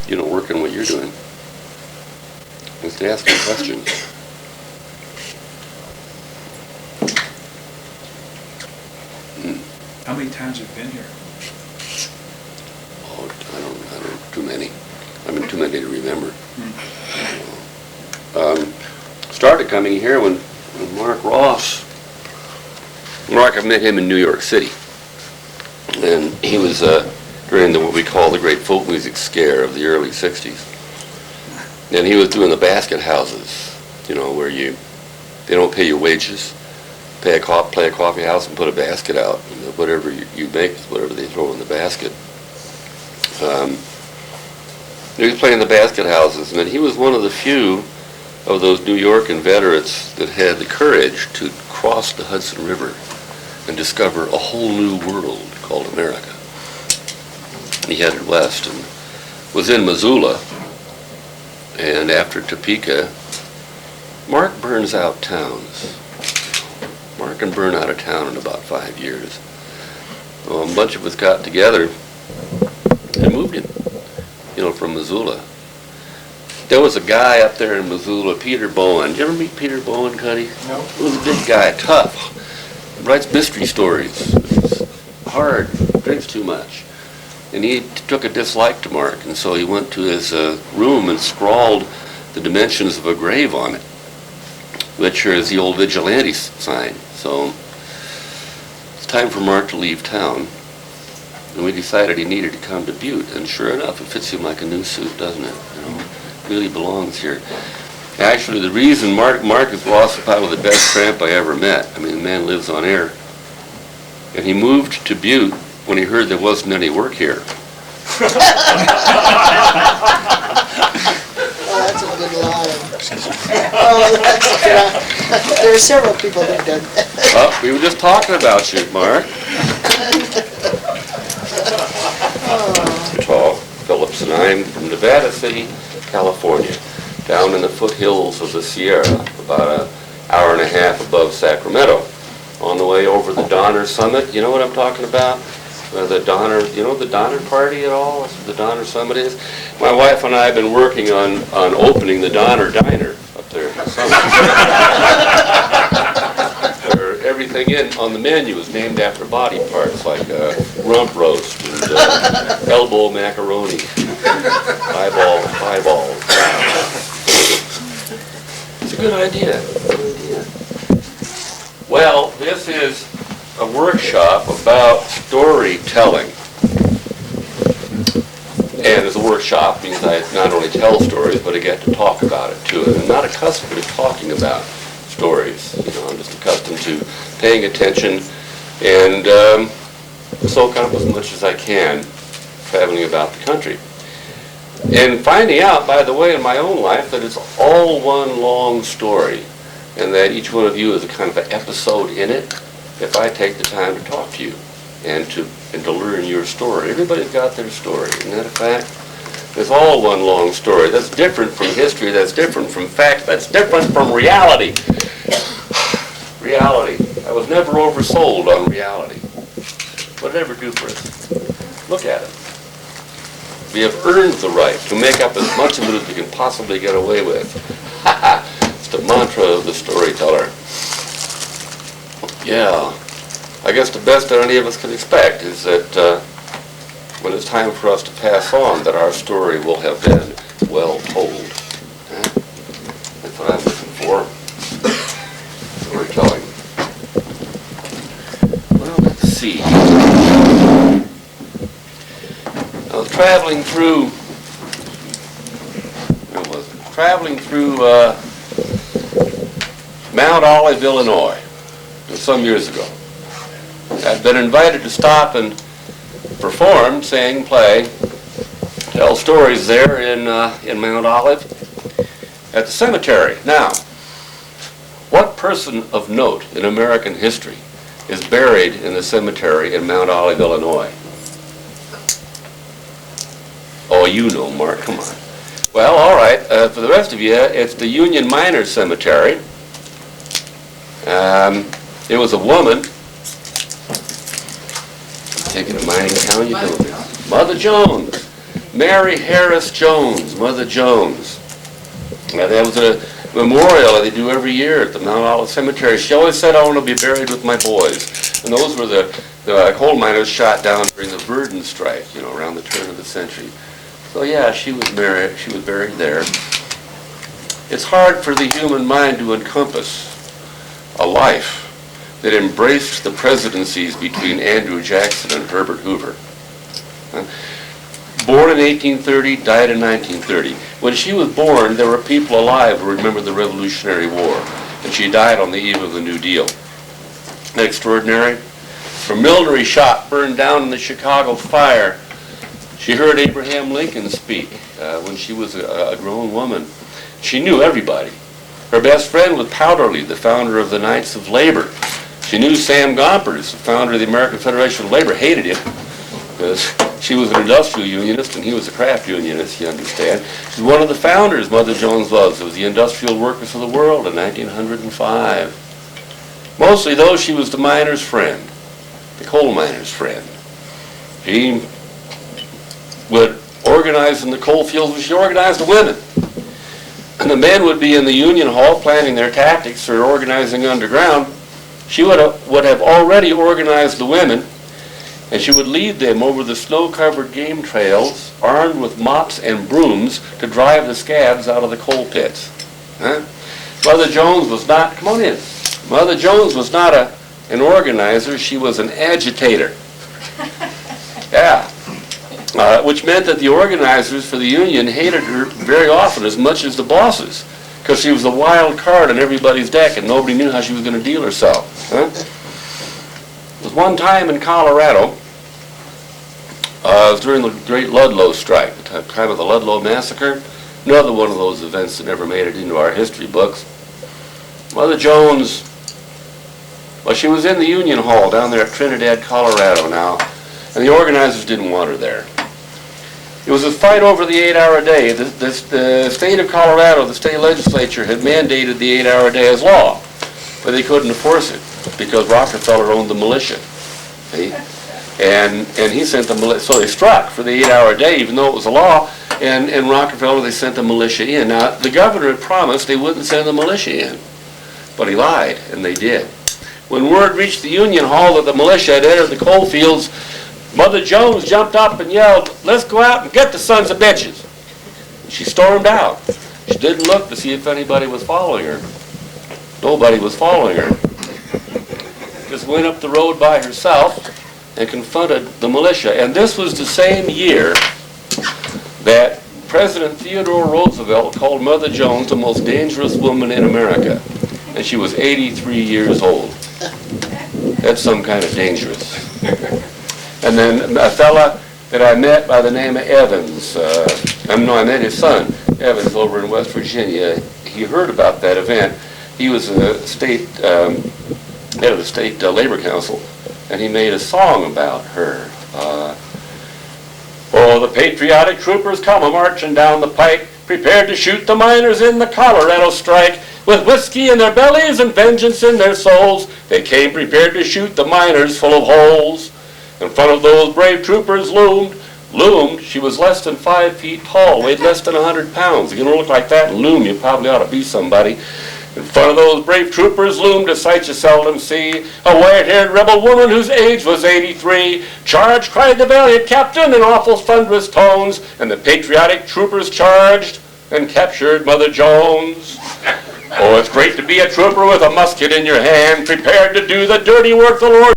working what you're doing, is to ask them questions. How many times have you been here? Oh, I don't, too many. I mean, too many to remember. Started coming here when Mark I met him in New York City. And he was during what we call the great folk music scare of the early 60s. And he was doing the basket houses, where they don't pay you wages, play a coffee house and put a basket out. Whatever you make is whatever they throw in the basket. He was playing the basket houses, and he was one of the few of those New York inveterates that had the courage to cross the Hudson River and discover a whole new world called America. He headed west and was in Missoula, and after Topeka, Mark burns out towns. Mark can burn out of town in about 5 years. Well, a bunch of us got together and moved him, from Missoula. There was a guy up there in Missoula, Peter Bowen. Did you ever meet Peter Bowen, Cuddy? No. He was a big guy, tough. Writes mystery stories. Hard, drinks too much. And he took a dislike to Mark, and so he went to his room and scrawled the dimensions of a grave on it, which is the old vigilante sign. So it's time for Mark to leave town. And we decided he needed to come to Butte, and sure enough, it fits him like a new suit, doesn't it? Really belongs here. Actually, the reason Mark is probably the best tramp I ever met. I mean, the man lives on air. And he moved to Butte when he heard there wasn't any work here. Oh, that's a good line. Oh, that's good. There are several people who've done that. Well, we were just talking about you, Mark. Tall, Phillips, and I'm from Nevada City, California, down in the foothills of the Sierra, about an hour and a half above Sacramento. On the way over the Donner Summit, you know what I'm talking about? The Donner, the Donner Party at all? That's what the Donner Summit is? My wife and I have been working on opening the Donner Diner up there in the summit. Where everything on the menu is named after body parts, like rump roast and elbow macaroni, eyeball. It's a good idea. Well, this is a workshop about storytelling. And as a workshop means I not only tell stories, but I get to talk about it too. And I'm not accustomed to talking about stories. I'm just accustomed to paying attention and soak up as much as I can traveling about the country. And finding out, by the way, in my own life that it's all one long story, and that each one of you is a kind of an episode in it if I take the time to talk to you and to learn your story. Everybody's got their story. Isn't that a fact? It's all one long story. That's different from history. That's different from fact. That's different from reality. Reality. I was never oversold on reality. What did it ever do for us? Look at it. We have earned the right to make up as much of it as we can possibly get away with. It's the mantra of the storyteller. Yeah. I guess the best that any of us can expect is that when it's time for us to pass on, that our story will have been well told. That's what I'm looking for. Storytelling. Well, let's see. I was traveling through, Mount Olive, Illinois, some years ago. I'd been invited to stop and perform, sing, play, tell stories there in Mount Olive at the cemetery. Now, what person of note in American history is buried in the cemetery in Mount Olive, Illinois? Oh, you know, Mark, come on. Well, all right, for the rest of you, it's the Union Miners Cemetery. It was a woman. Taking a mining town, you know this. Mother Jones. Mary Harris Jones, Mother Jones. Now, that was a memorial they do every year at the Mount Olive Cemetery. She always said, "I want to be buried with my boys." And those were the coal miners shot down during the Verdun strike, around the turn of the century. So yeah, she was buried there. It's hard for the human mind to encompass a life that embraced the presidencies between Andrew Jackson and Herbert Hoover. Born in 1830, died in 1930. When she was born, there were people alive who remembered the Revolutionary War, and she died on the eve of the New Deal. Isn't that extraordinary? Her millinery shop burned down in the Chicago fire. She heard Abraham Lincoln speak when she was a grown woman. She knew everybody. Her best friend was Powderly, the founder of the Knights of Labor. She knew Sam Gompers, the founder of the American Federation of Labor, hated him because she was an industrial unionist and he was a craft unionist, you understand. She's one of the founders, Mother Jones was, of the Industrial Workers of the World in 1905. Mostly, though, she was the miner's friend, the coal miner's friend. She would organize in the coal fields, she organized the women. And the men would be in the union hall planning their tactics or organizing underground. She would have already organized the women, and she would lead them over the snow-covered game trails, armed with mops and brooms to drive the scabs out of the coal pits. Mother Jones was not, come on in, Mother Jones was not an organizer, she was an agitator. Yeah. Which meant that the organizers for the union hated her very often as much as the bosses, because she was a wild card on everybody's deck and nobody knew how she was going to deal herself. There was one time in Colorado, it was during the Great Ludlow Strike, the time of the Ludlow Massacre, another one of those events that never made it into our history books. Mother Jones, well, she was in the Union Hall down there at Trinidad, Colorado now, and the organizers didn't want her there. It was a fight over the 8-hour day. The state of Colorado, the state legislature, had mandated the 8-hour day as law, but they couldn't enforce it because Rockefeller owned the militia. See? And he sent the militia, so they struck for the 8-hour day, even though it was a law, and Rockefeller, they sent the militia in. Now, the governor had promised they wouldn't send the militia in, but he lied, and they did. When word reached the Union Hall that the militia had entered the coal fields, Mother Jones jumped up and yelled, "Let's go out and get the sons of bitches." She stormed out. She didn't look to see if anybody was following her. Nobody was following her. Just went up the road by herself and confronted the militia. And this was the same year that President Theodore Roosevelt called Mother Jones the most dangerous woman in America. And she was 83 years old. That's some kind of dangerous. And then a fella that I met by the name of Evans, I met his son, Evans, over in West Virginia. He heard about that event. He was a head of the state labor council, and he made a song about her. Oh, the patriotic troopers come a-marching down the pike, prepared to shoot the miners in the Colorado strike. With whiskey in their bellies and vengeance in their souls, they came prepared to shoot the miners full of holes. In front of those brave troopers loomed. She was less than 5 feet tall, weighed less than 100 pounds. If you're going to look like that and loom, you probably ought to be somebody. In front of those brave troopers loomed a sight you seldom see, a white-haired rebel woman whose age was 83. Charge, cried the valiant captain in awful thunderous tones, and the patriotic troopers charged and captured Mother Jones. Oh, it's great to be a trooper with a musket in your hand, prepared to do the dirty work the Lord